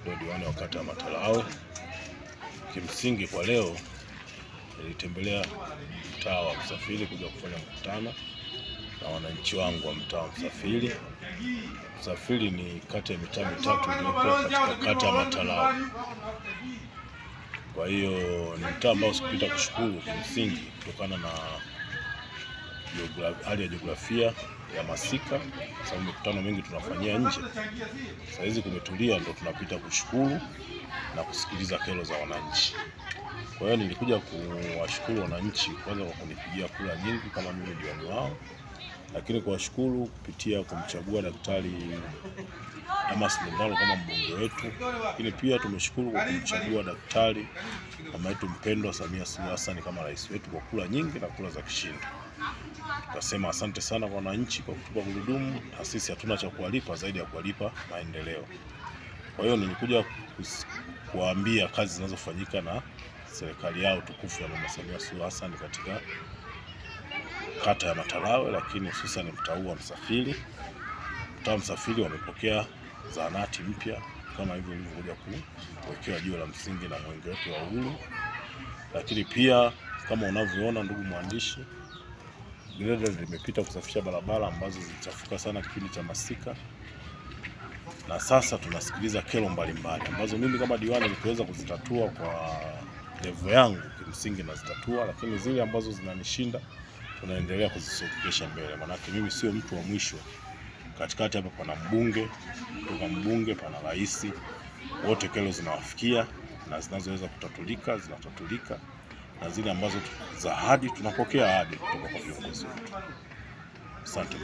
ndio diwani wa kata ya Matalawe. Kimsingi kwa leo nilitembelea mtaa wa Msafiri kuja kufanya mkutano na wananchi wangu wa mtaa wa Msafiri. Msafiri ni kati ya mitaa mitatu iliyopo katika kata ya Matalawe. Kwa hiyo ni mtaa ambao sikupita kushukuru kimsingi kutokana na hali ya jiografia ya masika, sababu mikutano mingi tunafanyia nje. Sasa hizi kumetulia, ndio tunapita kushukuru na kusikiliza kero za wananchi. Kwa hiyo nilikuja kuwashukuru wananchi kwanza kwa kunipigia kura nyingi kama mimi diwani wao, lakini kuwashukuru kupitia kumchagua Daktari Damas Ndalo kama mbunge wetu, lakini pia tumeshukuru kwa kumchagua Daktari mama yetu mpendwa Samia Suluhu Hassan kama rais wetu kwa kura nyingi na kura za kishindo. Tukasema asante sana kwa wananchi kwa kutupa gurudumu, na sisi hatuna cha kuwalipa zaidi ya kuwalipa maendeleo. Kwa hiyo nilikuja kuwaambia kazi zinazofanyika na serikali yao tukufu ya mama Samia Suluhu Hassan katika kata ya Matalawe, lakini hususan mtaa wa Msafiri. Mtaa wa Msafiri wamepokea zahanati mpya kama hivyo ilivyokuja kuwekewa jiwe la msingi na mwenge wetu wa uhuru. Lakini pia kama unavyoona ndugu mwandishi, greda limepita kusafisha barabara ambazo zilichafuka sana kipindi cha masika, na sasa tunasikiliza kero mbalimbali ambazo mimi kama diwani nikiweza kuzitatua kwa level yangu kimsingi nazitatua, lakini zile ambazo zinanishinda tunaendelea kuzisongesha mbele. Maana mimi sio mtu wa mwisho. Katikati hapa pana mbunge, kutoka mbunge pana rais, wote kero zinawafikia na zinazoweza kutatulika zinatatulika, na zile ambazo za ahadi tunapokea ahadi kutoka kwa viongozi wetu. Asante.